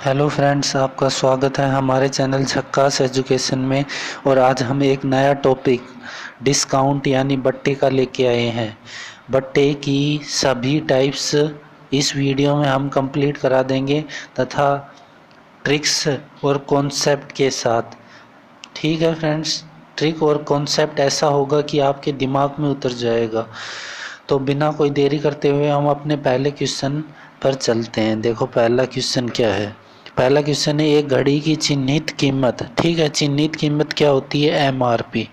Hello friends, आपका स्वागत है हमारे चैनल झक्कास एजुकेशन में। और आज हम एक नया टॉपिक डिस्काउंट यानी बट्टे का लेके आए हैं। बट्टे की सभी टाइप्स इस वीडियो में हम कंप्लीट करा देंगे तथा ट्रिक्स और कॉन्सेप्ट के साथ। ठीक है फ्रेंड्स, ट्रिक और कॉन्सेप्ट ऐसा होगा कि आपके दिमाग में उतर जाएगा। तो बिना कोई देरी करते हुए हम अपने पहले क्वेश्चन पर चलते हैं। देखो पहला क्वेश्चन क्या है। पहला क्वेश्चन है एक घड़ी की चिन्हित कीमत। ठीक है, चिन्हित कीमत क्या होती है? MRP।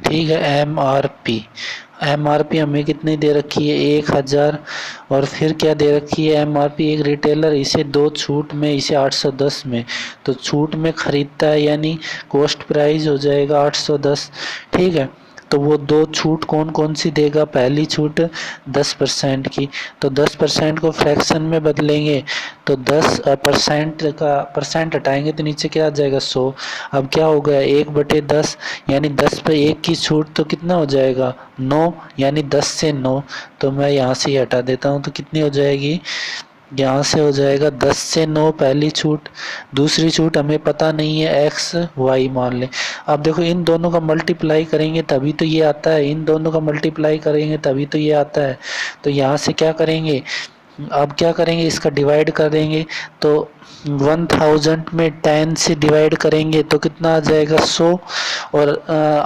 ठीक है, MRP हमें कितनी दे रखी है? 1000। और फिर क्या दे रखी है? MRP एक रिटेलर इसे 2 छूट में, इसे 810 में, तो छूट में खरीदता है यानी कॉस्ट प्राइस हो जाएगा 810। ठीक है, तो वो 2 छूट कौन कौन सी देगा? पहली छूट 10% की, तो 10% को फ्रैक्शन में बदलेंगे तो 10% का परसेंट हटाएंगे तो नीचे क्या आ जाएगा? 100। अब क्या हो गया? 1/10 यानी 10 पे 1 की छूट, तो कितना हो जाएगा? 9 यानी 10 से 9। तो मैं यहाँ से ही हटा देता हूँ, तो कितनी हो जाएगी? यहाँ से हो जाएगा 10 से 9 पहली छूट। दूसरी छूट हमें पता नहीं है, x y मान लें। अब देखो इन दोनों का मल्टीप्लाई करेंगे तभी तो ये आता है, इन दोनों का मल्टीप्लाई करेंगे तभी तो ये आता है। तो यहाँ से क्या करेंगे? अब क्या करेंगे? इसका डिवाइड कर देंगे तो 1000 में 10 से डिवाइड करेंगे तो कितना आ जाएगा? 100। और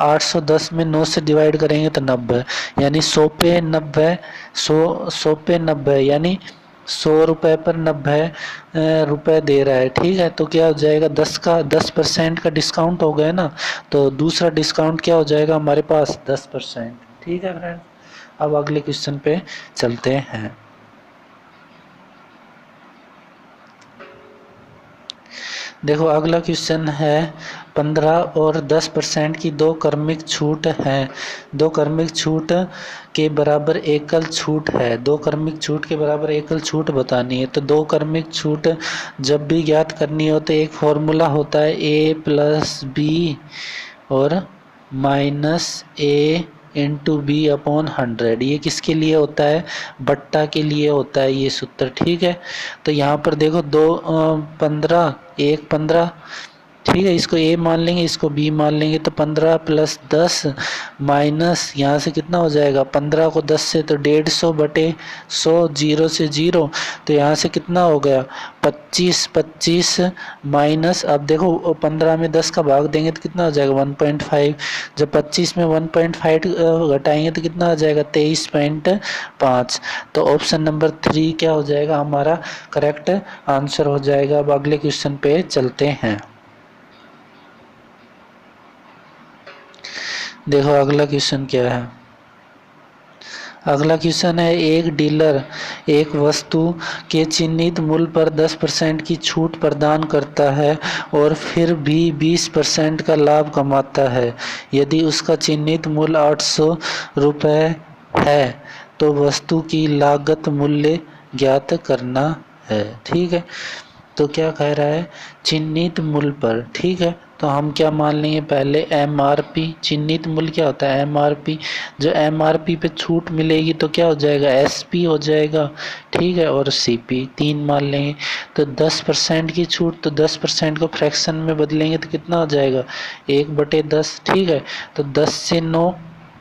810 में 9 से डिवाइड करेंगे तो 90, यानी 100 पे 90, 100 पे 90 यानी 100 रुपये पर 90 रुपये दे रहा है। ठीक है, तो क्या हो जाएगा? 10% का डिस्काउंट हो गया ना, तो दूसरा डिस्काउंट क्या हो जाएगा हमारे पास? 10%। ठीक है फ्रेंड, अब अगले क्वेश्चन पे चलते हैं। देखो अगला क्वेश्चन है 15 और 10% की 2 क्रमिक छूट है। 2 क्रमिक छूट के बराबर एकल छूट है। 2 क्रमिक छूट के बराबर एकल छूट बतानी है। तो 2 क्रमिक छूट जब भी ज्ञात करनी हो तो एक फॉर्मूला होता है A+B और -A इंटू B/100। ये किसके लिए होता है? बट्टा के लिए होता है ये सूत्र। ठीक है, तो यहाँ पर देखो 15, 15। ठीक है, इसको A मान लेंगे, इसको B मान लेंगे, तो 15 + 10 माइनस यहाँ से कितना हो जाएगा? 15 को 10 से तो 150/100, 0 से 0, तो यहाँ से कितना हो गया? 25 माइनस, अब देखो 15 में 10 का भाग देंगे तो कितना हो जाएगा? 1.5। जब 25 में 1.5 घटाएंगे तो कितना आ जाएगा? 23.5। तो ऑप्शन नंबर 3 क्या हो जाएगा हमारा? करेक्ट आंसर हो जाएगा। अब अगले क्वेश्चन पे चलते हैं। देखो अगला क्वेश्चन क्या है। अगला क्वेश्चन है एक डीलर एक वस्तु के चिन्हित मूल्य पर 10% की छूट प्रदान करता है और फिर भी 20% का लाभ कमाता है। यदि उसका चिन्हित मूल्य 800 रुपये है तो वस्तु की लागत मूल्य ज्ञात करना है। ठीक है, तो क्या कह रहा है? चिन्हित मूल्य पर। ठीक है, तो हम क्या मान लेंगे? पहले MRP। चिन्हित मूल्य क्या होता है? MRP। जो MRP पे छूट मिलेगी तो क्या हो जाएगा? SP हो जाएगा। ठीक है, और CP 3 मान लेंगे। तो 10% की छूट, तो 10% को फ्रैक्शन में बदलेंगे तो कितना हो जाएगा? 1/10। ठीक है, तो 10 से 9।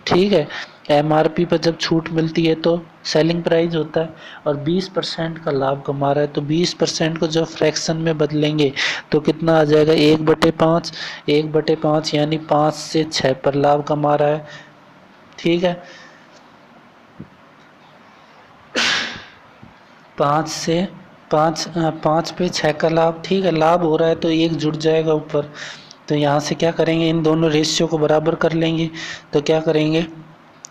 ठीक है, MRP पर जब छूट मिलती है तो सेलिंग प्राइस होता है, और 20% का लाभ कमा रहा है तो 20% को जब फ्रैक्शन में बदलेंगे तो कितना आ जाएगा? 1/5। 1/5 यानी 5 से 6 पर लाभ कमा रहा है। ठीक है, 5 पे 6 का लाभ। ठीक है, लाभ हो रहा है तो 1 जुड़ जाएगा ऊपर। तो यहाँ से क्या करेंगे? इन दोनों रेशियो को बराबर कर लेंगे। तो क्या करेंगे?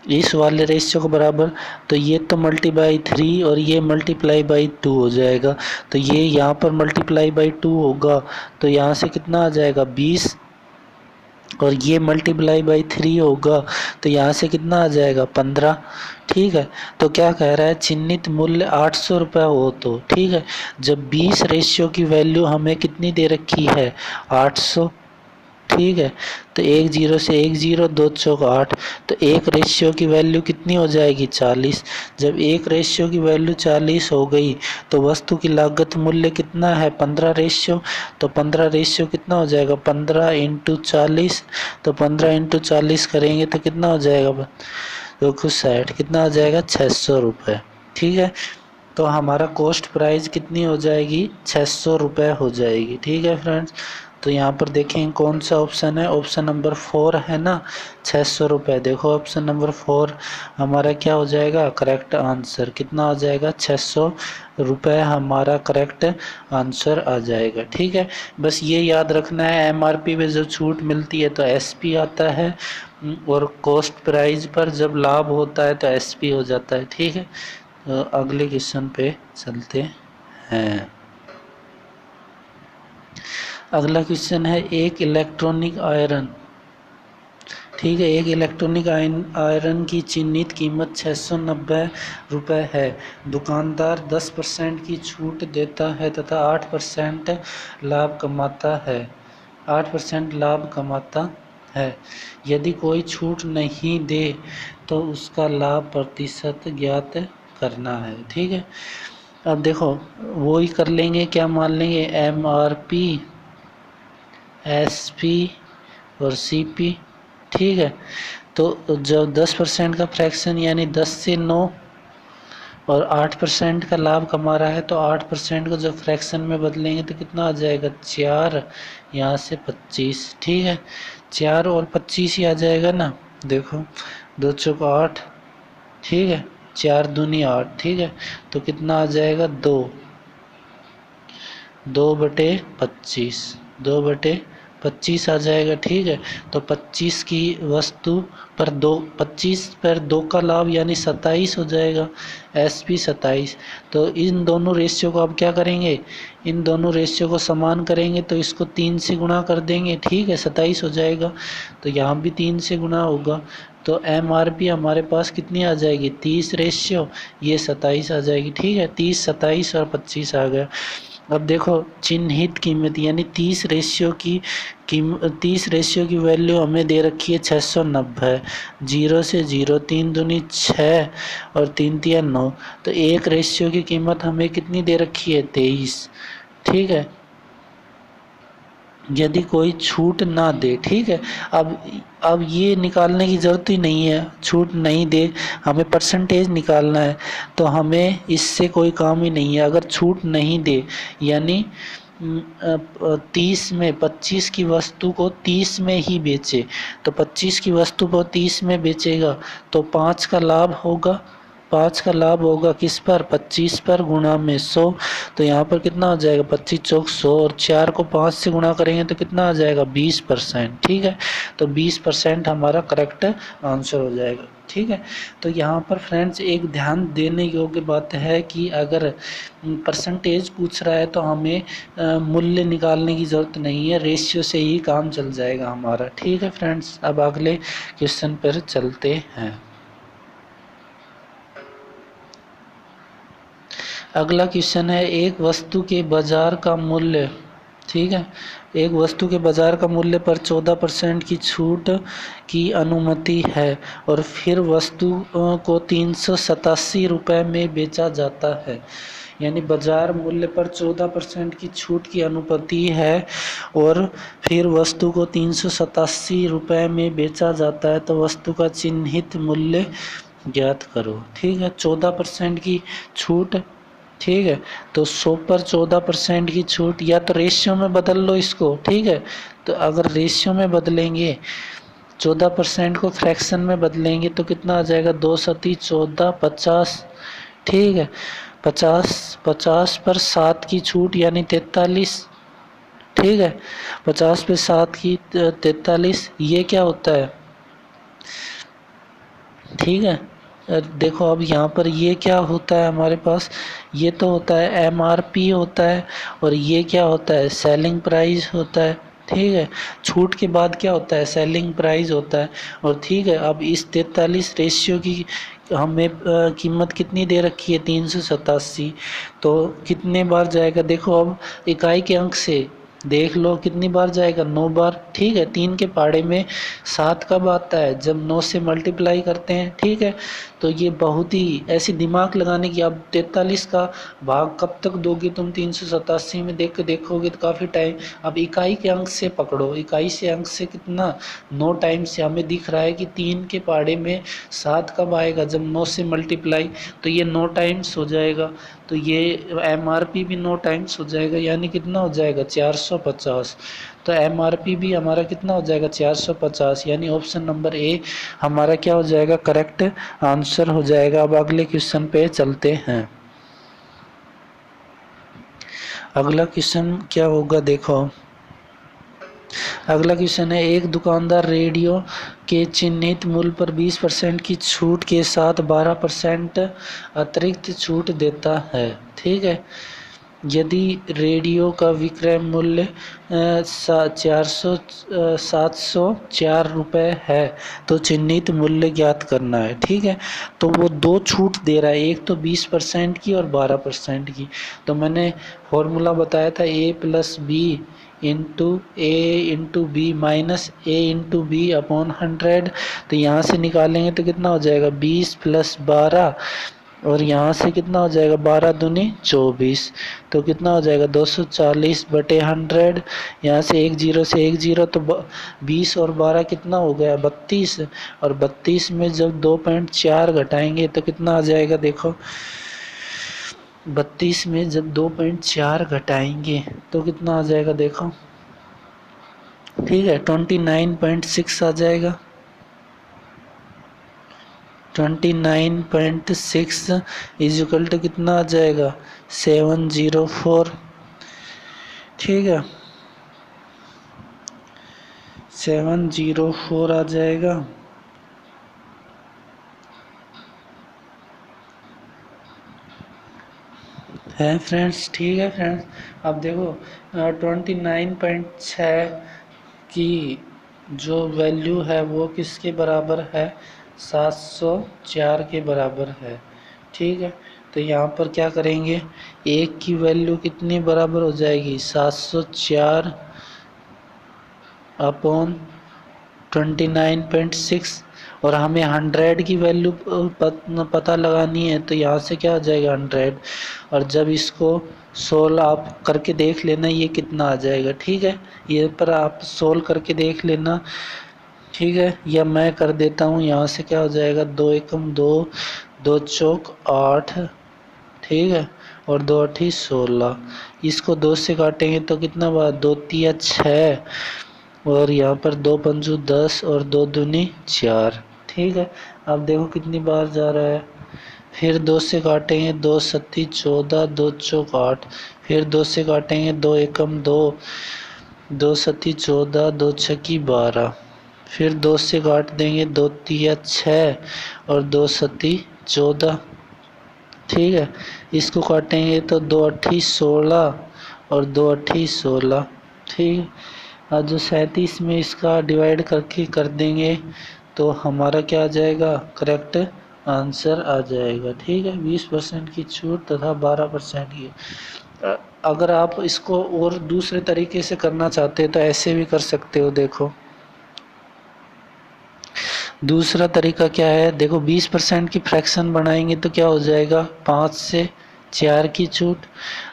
इस वाले रेशियो को बराबर, तो ये तो मल्टीप्लाई 3 और ये मल्टीप्लाई बाई 2 हो जाएगा। तो ये यहाँ पर मल्टीप्लाई बाई 2 होगा तो यहाँ से कितना आ जाएगा? 20। और ये मल्टीप्लाई बाई 3 होगा तो यहाँ से कितना आ जाएगा? 15। ठीक है, तो क्या कह रहा है? चिन्हित मूल्य 800 रुपये हो तो। ठीक है, जब 20 रेशियो की वैल्यू हमें कितनी दे रखी है? 800। ठीक है। तो 1 0 से 1 0, 2 चौक 8, तो 1 रेशियो की वैल्यू कितनी हो जाएगी 40। जब 1 रेशियो की वैल्यू 40 हो गई तो वस्तु की लागत मूल्य कितना है 15 रेशियो, तो 15 रेशियो कितना हो जाएगा 15 इंटू 40, तो 15 इंटू 40 करेंगे तो कितना हो जाएगा तो कुछ 60, कितना हो जाएगा 600 रुपये। ठीक है, तो हमारा कॉस्ट प्राइस कितनी हो जाएगी 600 रुपये हो जाएगी। ठीक है फ्रेंड्स, तो यहाँ पर देखें कौन सा ऑप्शन है, ऑप्शन नंबर 4 है ना 600 रुपये। देखो ऑप्शन नंबर 4 हमारा क्या हो जाएगा करेक्ट आंसर, कितना हो जाएगा 600 रुपये हमारा करेक्ट आंसर आ जाएगा। ठीक है, बस ये याद रखना है एमआरपी में जो छूट मिलती है तो एसपी आता है, और कॉस्ट प्राइस पर जब लाभ होता है तो एसपी हो जाता है। ठीक है, तो अगले क्वेश्चन पे चलते हैं। अगला क्वेश्चन है एक इलेक्ट्रॉनिक आयरन, ठीक है, एक इलेक्ट्रॉनिक आयरन की चिन्हित कीमत 690 रुपये है। दुकानदार 10% की छूट देता है तथा 8% लाभ कमाता है, 8% लाभ कमाता है। यदि कोई छूट नहीं दे तो उसका लाभ प्रतिशत ज्ञात करना है। ठीक है, अब देखो वो ही कर लेंगे, क्या मान लेंगे एमआरपी, एसपी और सीपी। ठीक है, तो जब 10% का फ्रैक्शन यानी 10 से 9 और 8% का लाभ कमा रहा है तो 8% को जब फ्रैक्शन में बदलेंगे तो कितना आ जाएगा 4, यहाँ से 25। ठीक है, 4 और 25 ही आ जाएगा ना, देखो 2 चौक 8, ठीक है, 4 दूनी 8। ठीक है, तो कितना आ जाएगा 2/25, 2/25 आ जाएगा। ठीक है, तो 25 की वस्तु पर 25 पर 2 का लाभ यानी 27 हो जाएगा, एसपी 27। तो इन दोनों रेशियो को आप क्या करेंगे, इन दोनों रेशियो को समान करेंगे तो इसको 3 से गुणा कर देंगे। ठीक है, 27 हो जाएगा, तो यहाँ भी 3 से गुणा होगा, तो एमआरपी हमारे पास कितनी आ जाएगी 30 रेशियो, ये 27 आ जाएगी। ठीक है, 30, 27 और 25 आ गया। अब देखो चिन्हित कीमत यानी 30 रेशियो की वैल्यू हमें दे रखी है 690, 0 से 0, 3 दूनी 6 और 3 तिया 9, तो 1 रेशियो की कीमत हमें कितनी दे रखी है 23। ठीक है, यदि कोई छूट ना दे, ठीक है, अब ये निकालने की ज़रूरत ही नहीं है, छूट नहीं दे, हमें परसेंटेज निकालना है, तो हमें इससे कोई काम ही नहीं है। अगर छूट नहीं दे यानी 30 में 25 की वस्तु को 30 में ही बेचे, तो 25 की वस्तु को 30 में बेचेगा तो 5 का लाभ होगा, 5 का लाभ होगा किस पर 25 पर गुणा में 100, तो यहाँ पर कितना हो जाएगा 25 चौक 100 और 4 को 5 से गुणा करेंगे तो कितना आ जाएगा 20%। ठीक है, तो 20% हमारा करेक्ट आंसर हो जाएगा। ठीक है, तो यहाँ पर फ्रेंड्स एक ध्यान देने योग्य बात है कि अगर परसेंटेज पूछ रहा है तो हमें मूल्य निकालने की ज़रूरत नहीं है, रेशियो से ही काम चल जाएगा हमारा। ठीक है फ्रेंड्स, अब अगले क्वेश्चन पर चलते हैं। अगला क्वेश्चन है एक वस्तु के बाजार का मूल्य, ठीक है, एक वस्तु के बाजार का मूल्य पर 14% की छूट की अनुमति है और फिर वस्तु को 387 रुपये में बेचा जाता है। यानी बाजार मूल्य पर 14% की छूट की अनुमति है और फिर वस्तु को 387 रुपये में बेचा जाता है, तो वस्तु का चिन्हित मूल्य ज्ञात करो। ठीक है, 14% की छूट, ठीक है, तो 100 पर 14% की छूट, या तो रेशियो में बदल लो इसको। ठीक है, तो अगर रेशियो में बदलेंगे 14% को फ्रैक्शन में बदलेंगे तो कितना आ जाएगा 2 सती 14, 50। ठीक है, 50 पर 7 की छूट यानी 43। ठीक है, 50 पे 7 की 43, ये क्या होता है, ठीक है, देखो अब यहाँ पर ये क्या होता है हमारे पास, ये तो होता है एमआरपी होता है और ये क्या होता है सेलिंग प्राइस होता है। ठीक है, छूट के बाद क्या होता है सेलिंग प्राइस होता है। और ठीक है, अब इस 43 रेशियो की हमें कीमत कितनी दे रखी है 387, तो कितने बार जाएगा, देखो अब इकाई के अंक से देख लो कितनी बार जाएगा, 9 बार। ठीक है, 3 के पहाड़े में 7 कब आता है, जब 9 से मल्टीप्लाई करते हैं। ठीक है, तो ये बहुत ही ऐसी दिमाग लगाने की। अब 43 का भाग कब तक दोगे तुम, 387 में देख के देखोगे तो काफ़ी टाइम। अब इकाई के अंक से पकड़ो, इकाई से अंक से कितना, 9 टाइम से हमें दिख रहा है कि 3 के पहाड़े में 7 कब आएगा, जब 9 से मल्टीप्लाई, तो ये 9 टाइम्स हो जाएगा। तो ये MRP भी 9 टाइम्स हो जाएगा, यानी कितना हो जाएगा 450। तो MRP भी हमारा कितना हो जाएगा 450, यानी ऑप्शन नंबर ए हमारा क्या हो जाएगा, करेक्ट आंसर हो जाएगा। अब अगले क्वेश्चन पे चलते हैं। अगला क्वेश्चन क्या होगा, देखो अगला क्वेश्चन है, एक दुकानदार रेडियो के चिन्हित मूल्य पर 20% की छूट के साथ 12% अतिरिक्त छूट देता है। ठीक है, यदि रेडियो का विक्रय मूल्य 704 रुपये है तो चिन्हित मूल्य ज्ञात करना है। ठीक है, तो वो 2 छूट दे रहा है, एक तो 20% की और 12% की। तो मैंने फॉर्मूला बताया था A+B into A/B minus A/B upon 100। तो यहाँ से निकालेंगे तो कितना हो जाएगा 20 + 12, और यहाँ से कितना हो जाएगा 12 दूनी 24, तो कितना हो जाएगा 240/100। यहाँ से 1 0 से 1 0, तो 20 और 12 कितना हो गया 32, और 32 में जब 2.4 घटाएंगे तो कितना आ जाएगा, देखो 32 में जब 2.4 घटाएंगे तो कितना आ जाएगा, देखो ठीक है 29.6 आ जाएगा। 29.6 इज इक्वल टू कितना आ जाएगा 704। ठीक है 704 आ जाएगा। है फ्रेंड्स, ठीक है फ्रेंड्स। अब देखो 29.6 की जो वैल्यू है वो किसके बराबर है, 704 के बराबर है। ठीक है, तो यहाँ पर क्या करेंगे, एक की वैल्यू कितनी बराबर हो जाएगी 704 अपॉन 29.6, और हमें 100 की वैल्यू पता लगानी है। तो यहाँ से क्या आ जाएगा 100, और जब इसको 16 आप करके देख लेना ये कितना आ जाएगा। ठीक है, ये पर आप 16 करके देख लेना। ठीक है, या मैं कर देता हूँ, यहाँ से क्या हो जाएगा 2 एकम 2, 2 चौक 8। ठीक है, और 2 8 16, इसको 2 से काटेंगे तो कितना बार 2 3 6, और यहाँ पर 2 पंजू 10 और 2 दूनी 4। ठीक है, अब देखो कितनी बार जा रहा है, फिर 2 से काटेंगे 2 सत्ती 14, 2 चौक 8, फिर 2 से काटेंगे 2 एकम 2, 2 सत्ती 14, 2 छक्की 12, फिर 2 से काट देंगे 2 तिया 6 और 2 सत्ती 14। ठीक है, इसको काटेंगे तो 2 अट्ठी 16 और 2 अट्ठी 16। ठीक, और जो 37 में इसका डिवाइड करके कर देंगे तो हमारा क्या आ जाएगा, करेक्ट आंसर आ जाएगा। ठीक है, 20% की छूट तथा 12% की। अगर आप इसको और दूसरे तरीके से करना चाहते हैं तो ऐसे भी कर सकते हो। देखो दूसरा तरीका क्या है, देखो 20% की फ्रैक्शन बनाएंगे तो क्या हो जाएगा 5 से 4 की छूट,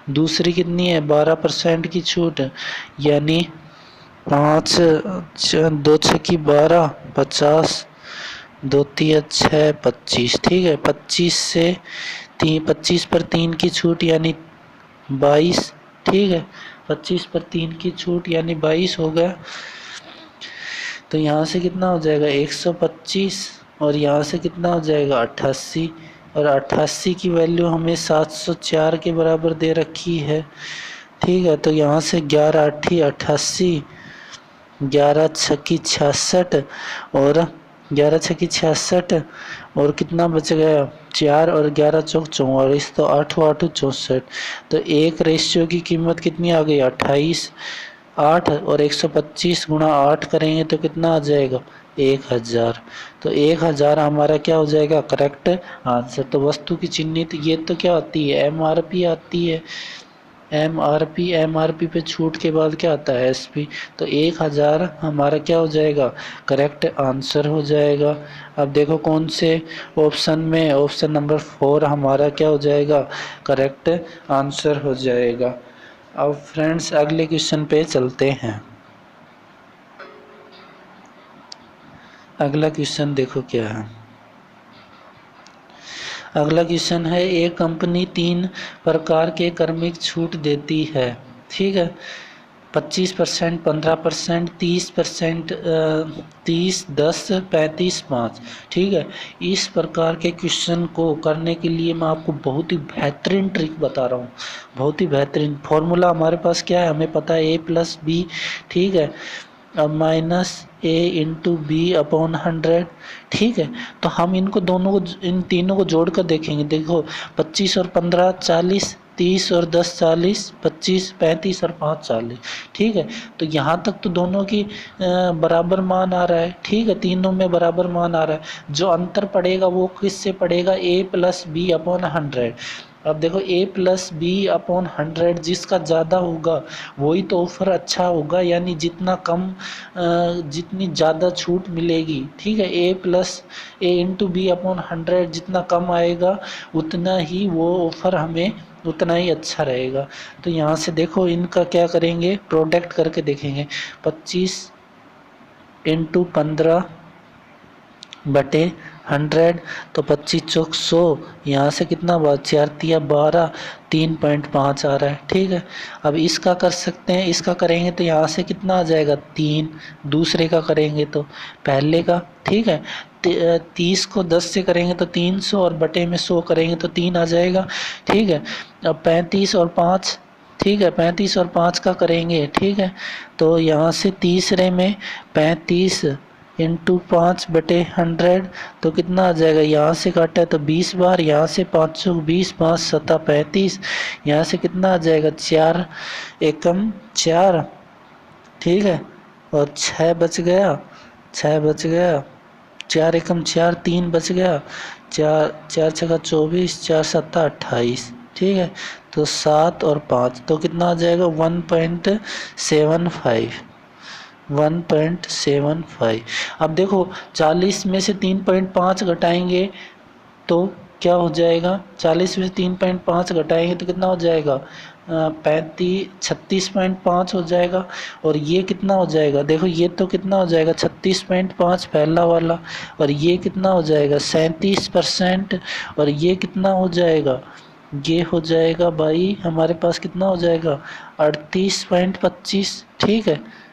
दूसरी कितनी है 12% की छूट, यानी 5 2 छक्की 12 50, 2 तिया 6 25। ठीक है, 25 से 25 पर 3 की छूट यानी 22। ठीक है, 25 पर 3 की छूट यानी 22 हो गया। तो यहाँ से कितना हो जाएगा 125, और यहाँ से कितना हो जाएगा 88, और 88 की वैल्यू हमें 704 के बराबर दे रखी है। ठीक है, तो यहाँ से 11 अट्ठी 88, 11 छक्की 66, और 11 छक्की 66, और कितना बच गया 4, और 11 चौक 44, तो 8 8 64। तो एक रेशियो की कीमत कितनी आ गई 28। 8 और 125 गुणा 8 करेंगे तो कितना आ जाएगा 1000। तो 1000 हमारा क्या हो जाएगा करेक्ट आंसर। तो वस्तु की चिन्हित ये तो क्या आती है MRP आती है। एमआरपी पे छूट के बाद क्या आता है एसपी, तो 1000 हमारा क्या हो जाएगा, करेक्ट आंसर हो जाएगा। अब देखो कौन से ऑप्शन में, ऑप्शन नंबर 4 हमारा क्या हो जाएगा, करेक्ट आंसर हो जाएगा। अब फ्रेंड्स अगले क्वेश्चन पे चलते हैं। अगला क्वेश्चन देखो क्या है। अगला क्वेश्चन है, एक कंपनी 3 प्रकार के कार्मिक छूट देती है, ठीक है, 25%, 15%, 30%, 30, 10, 35, 5, ठीक है। इस प्रकार के क्वेश्चन को करने के लिए मैं आपको बहुत ही बेहतरीन ट्रिक बता रहा हूँ, बहुत ही बेहतरीन फॉर्मूला हमारे पास क्या है, हमें पता है A+B, ठीक है, अब माइनस A/B/100, ठीक है। तो हम इनको दोनों को, इन तीनों को जोड़ कर देखेंगे। देखो 25 और 15 40, 30 और 10 40, 25, 35 और 5 40, ठीक है। तो यहाँ तक तो दोनों की बराबर मान आ रहा है, ठीक है, तीनों में बराबर मान आ रहा है। जो अंतर पड़ेगा वो किससे पड़ेगा, A+B/100। अब देखो A+B/100 जिसका ज़्यादा होगा वही तो ऑफर अच्छा होगा, यानी जितना कम जितनी ज़्यादा छूट मिलेगी, ठीक है। A+A/B/100 जितना कम आएगा उतना ही वो ऑफर हमें उतना ही अच्छा रहेगा। तो यहाँ से देखो इनका क्या करेंगे, प्रोडक्ट करके देखेंगे। 25 × 15 बटे 100, तो 25 चौक 100, यहाँ से कितना बात 4 तिया 12, 3.5 आ रहा है, ठीक है। अब इसका कर सकते हैं, इसका करेंगे तो यहाँ से कितना आ जाएगा 3, दूसरे का करेंगे तो पहले का, ठीक है। 30 को 10 से करेंगे तो 300 और बटे में 100 करेंगे तो 3 आ जाएगा, ठीक है। अब 35 और 5, ठीक है, 35 और 5 का करेंगे, ठीक है। तो यहाँ से तीसरे में 35 × 5 बटे 100, तो कितना आ जाएगा, यहाँ से काटा है तो 20 बार, यहाँ से 5 20, 5 7 35, यहाँ से कितना आ जाएगा 4 एकम 4, ठीक है, और 6 बच गया, 6 बच गया, 4 एकम 4, 3 बच गया, 4 4 छक्का 24, 4 7 28, ठीक है। तो 7 और 5 तो कितना आ जाएगा 1.75, 1.75। अब देखो 40 में से 3.5 घटाएंगे तो क्या हो जाएगा, 40 में से 3.5 घटाएंगे तो कितना हो जाएगा 36.5 हो जाएगा। और ये कितना हो जाएगा, देखो ये तो कितना हो जाएगा 36.5 पहला वाला, और ये कितना हो जाएगा 37%, और ये कितना हो जाएगा, ये हो जाएगा भाई हमारे पास कितना हो जाएगा 38.25, ठीक है।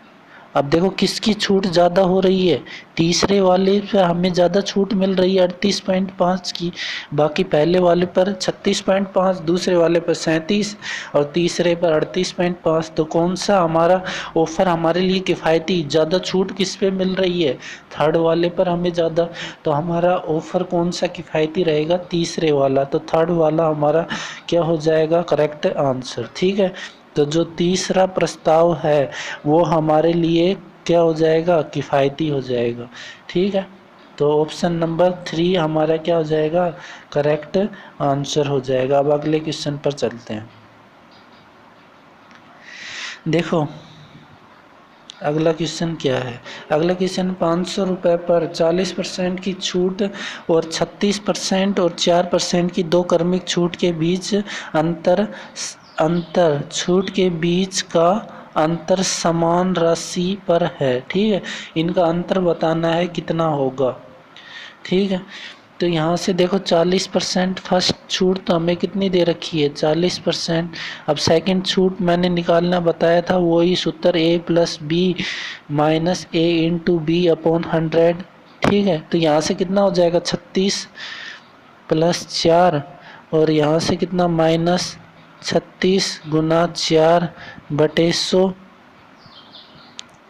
अब देखो किसकी छूट ज़्यादा हो रही है, तीसरे वाले पे हमें ज़्यादा छूट मिल रही है 38.5 की, बाकी पहले वाले पर 36.5, दूसरे वाले पर 37 और तीसरे पर 38.5। तो कौन सा हमारा ऑफ़र हमारे लिए किफ़ायती, ज़्यादा छूट किस पे मिल रही है, थर्ड वाले पर हमें ज़्यादा। तो हमारा ऑफ़र कौन सा किफ़ायती रहेगा, तीसरे वाला, तो थर्ड वाला हमारा क्या हो जाएगा करेक्ट आंसर, ठीक है। तो जो तीसरा प्रस्ताव है वो हमारे लिए क्या हो जाएगा, किफ़ायती हो जाएगा, ठीक है। तो ऑप्शन नंबर 3 हमारा क्या हो जाएगा, करेक्ट आंसर हो जाएगा। अब अगले क्वेश्चन पर चलते हैं। देखो अगला क्वेश्चन क्या है, अगला क्वेश्चन 500 रुपये पर 40% की छूट और 36% और 4% की 2 क्रमिक छूट के बीच अंतर छूट के बीच का अंतर समान राशि पर है, ठीक है। इनका अंतर बताना है कितना होगा, ठीक है। तो यहाँ से देखो 40% फर्स्ट छूट तो हमें कितनी दे रखी है 40%। अब सेकंड छूट मैंने निकालना बताया था, वही सूत्र A+B-A/B/100, ठीक है। तो यहाँ से कितना हो जाएगा 36 + 4, और यहाँ से कितना -36 × 4/100,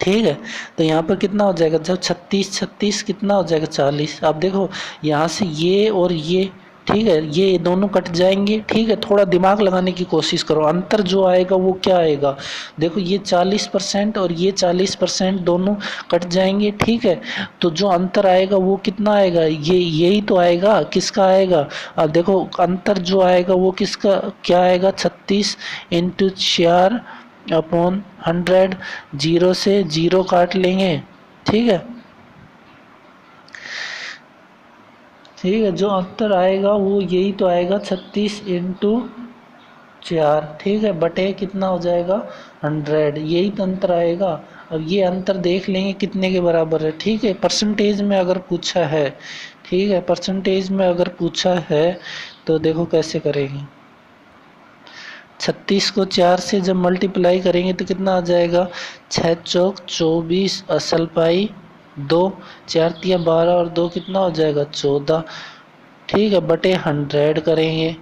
ठीक है। तो यहाँ पर कितना हो जाएगा, जब 36 कितना हो जाएगा 40। अब देखो यहाँ से ये और ये ठीक है, ये दोनों कट जाएंगे। ठीक है, थोड़ा दिमाग लगाने की कोशिश करो, अंतर जो आएगा वो क्या आएगा। देखो ये 40% और ये 40% दोनों कट जाएंगे। ठीक है, तो जो अंतर आएगा वो कितना आएगा, ये यही तो आएगा। किसका आएगा, अब देखो अंतर जो आएगा वो किसका क्या आएगा, 36 इंटू 4/100। जीरो से जीरो काट लेंगे। ठीक है, ठीक है, जो अंतर आएगा वो यही तो आएगा, 36 इंटू 4। ठीक है, बटे कितना हो जाएगा, 100। यही तो अंतर आएगा। अब ये अंतर देख लेंगे कितने के बराबर है। ठीक है, परसेंटेज में अगर पूछा है, ठीक है, परसेंटेज में अगर पूछा है तो देखो कैसे करेंगे। 36 को 4 से जब मल्टीप्लाई करेंगे तो कितना आ जाएगा, 6 चौक 24 असल पाई 2, 4 तिया 12 और 2 कितना हो जाएगा, 14। ठीक है, बटे 100 करेंगे।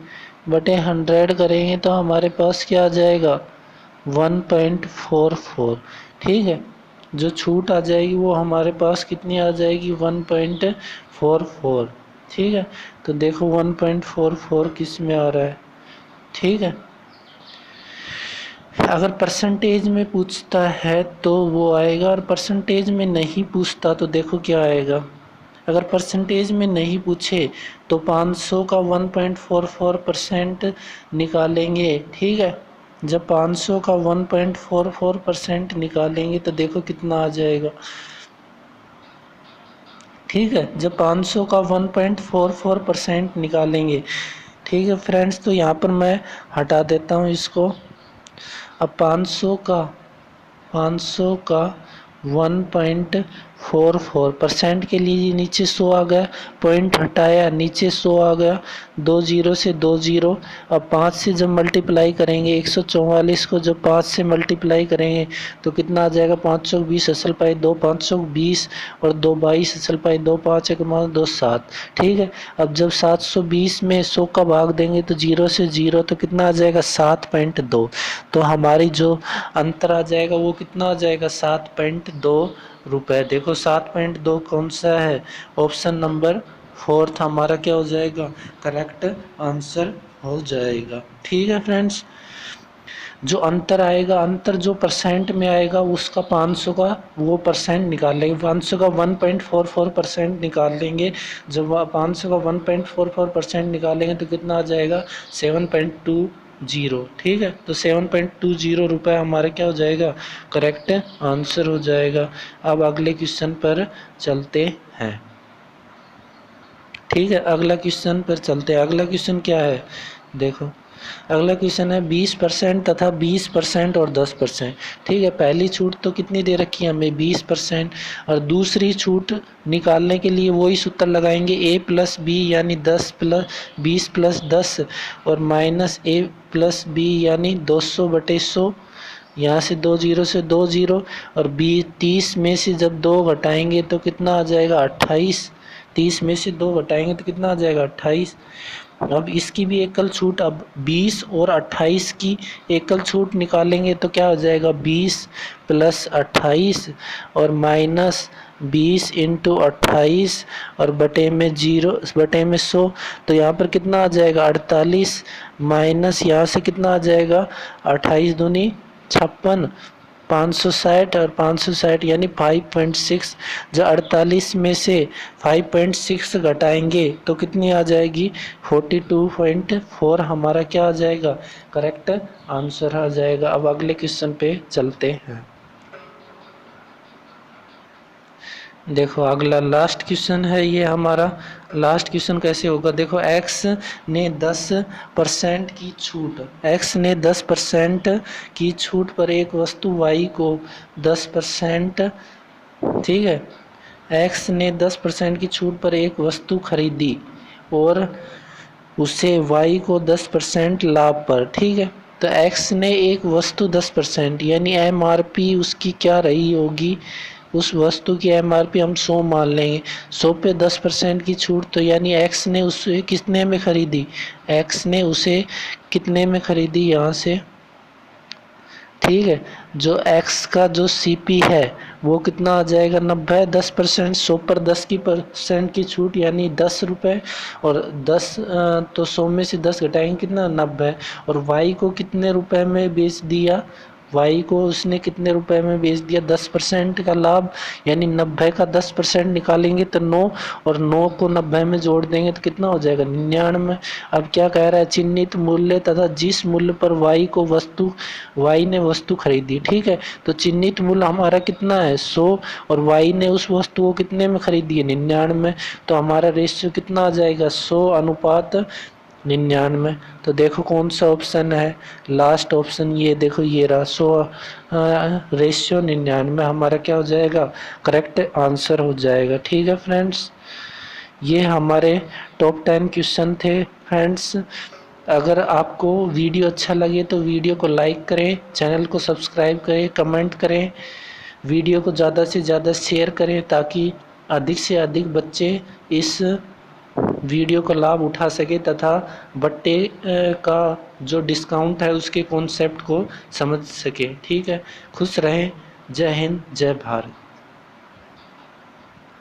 बटे 100 करेंगे तो हमारे पास क्या आ जाएगा, 1.44। ठीक है, जो छूट आ जाएगी वो हमारे पास कितनी आ जाएगी, 1.44। ठीक है, तो देखो 1.44 किस में आ रहा है। ठीक है, अगर परसेंटेज में पूछता है तो वो आएगा, और परसेंटेज में नहीं पूछता तो देखो क्या आएगा। अगर परसेंटेज में नहीं पूछे तो 500 का 1.44% निकालेंगे। ठीक है, जब 500 का 1.44% निकालेंगे तो देखो कितना आ जाएगा। ठीक है, जब 500 का 1.44% निकालेंगे। ठीक है फ्रेंड्स, तो यहाँ पर मैं हटा देता हूँ इसको। अब 500 का 1.44% के लिए नीचे 100 आ गया, पॉइंट हटाया नीचे 100 आ गया, 2 जीरो से 2 जीरो। अब 5 से जब मल्टीप्लाई करेंगे, 144 को जब 5 से मल्टीप्लाई करेंगे तो कितना आ जाएगा, 5 चौक 20 असल पाई 2, 5 चौक 20 और 2 22 असल पाई 2, 5 एक 2 7। ठीक है, अब जब 720 में 100 का भाग देंगे तो जीरो से जीरो तो कितना आ जाएगा, 7.2। तो हमारी जो अंतर आ जाएगा वो कितना आ जाएगा, 7.2 रुपये। देखो 7.2 कौन सा है, ऑप्शन नंबर 4 हमारा क्या हो जाएगा, करेक्ट आंसर हो जाएगा। ठीक है फ्रेंड्स, जो अंतर आएगा, अंतर जो परसेंट में आएगा उसका 500 का वो परसेंट निकाल लेंगे, 500 का 1.44% निकाल लेंगे। जब 500 का 1.44% निकालेंगे तो कितना आ जाएगा, 7.20। ठीक है, तो 7.20 रुपये हमारे क्या हो जाएगा, करेक्ट आंसर हो जाएगा। अब अगले क्वेश्चन पर चलते हैं। ठीक है, अगला क्वेश्चन पर चलते हैं। अगला क्वेश्चन क्या है, देखो अगला क्वेश्चन है 20% तथा 20% और 10%। ठीक है, पहली छूट तो कितनी दे रखी है हमें, 20%, और दूसरी छूट निकालने के लिए वही सूत्र लगाएंगे, a प्लस बी यानी 20 प्लस 10 और माइनस a प्लस बी यानी 200/100। यहाँ से 2 जीरो से 2 जीरो, और 30 में से जब 2 घटाएंगे तो कितना आ जाएगा, 28। 30 में से 2 घटाएंगे तो कितना आ जाएगा, 28। अब इसकी भी एकल छूट, अब 20 और 28 की एकल छूट निकालेंगे तो क्या हो जाएगा, 20 प्लस 28 और माइनस 20 इंटू 28 और बटे में 100। तो यहाँ पर कितना आ जाएगा, 48 माइनस यहाँ से कितना आ जाएगा, 28 दूनी 56, 560 और 560 यानी 5.6। जब 48 में से 5.6 घटाएंगे तो कितनी आ जाएगी, 42.4 हमारा क्या आ जाएगा, करेक्ट आंसर आ जाएगा। अब अगले क्वेश्चन पे चलते हैं। देखो अगला लास्ट क्वेश्चन है, ये हमारा लास्ट क्वेश्चन कैसे होगा। देखो x ने 10% की छूट, x ने 10% की छूट पर एक वस्तु y को 10%, ठीक है, x ने 10% की छूट पर एक वस्तु खरीदी और उसे y को 10% लाभ पर। ठीक है, तो x ने एक वस्तु 10% यानी MRP उसकी क्या रही होगी, उस वस्तु की MRP हम 100 मान लेंगे, 100 पे 10% की छूट, तो यानी x ने उसे कितने में खरीदी, x ने उसे कितने में खरीदी, यहाँ से ठीक है। जो x का जो CP है वो कितना आ जाएगा 90, 10%, 100 पर 10 की % की छूट यानी 10 रुपये, और 10 तो 100 में से 10 घटाएंगे कितना 90, और y को कितने रुपए में बेच दिया, y को उसने कितने रुपए में बेच दिया 10% का लाभ, यानी 90 का 10% निकालेंगे तो 9, और 9 को 90 में जोड़ देंगे तो कितना हो जाएगा 99। अब क्या कह रहा है, चिन्हित मूल्य तथा जिस मूल्य पर y ने वस्तु खरीदी, ठीक है। तो चिन्हित मूल्य हमारा कितना है 100, और y ने उस वस्तु को कितने में खरीदी है 99, तो हमारा रेशियो कितना आ जाएगा 100:99। तो देखो कौन सा ऑप्शन है, लास्ट ऑप्शन ये देखो, ये रहा 100:99 हमारा क्या हो जाएगा, करेक्ट आंसर हो जाएगा। ठीक है फ्रेंड्स, ये हमारे टॉप 10 क्वेश्चन थे फ्रेंड्स। अगर आपको वीडियो अच्छा लगे तो वीडियो को लाइक करें, चैनल को सब्सक्राइब करें, कमेंट करें, वीडियो को ज़्यादा से ज़्यादा शेयर करें ताकि अधिक से अधिक बच्चे इस वीडियो का लाभ उठा सके तथा बट्टे का जो डिस्काउंट है उसके कॉन्सेप्ट को समझ सके। ठीक है, खुश रहें। जय हिंद, जय भारत।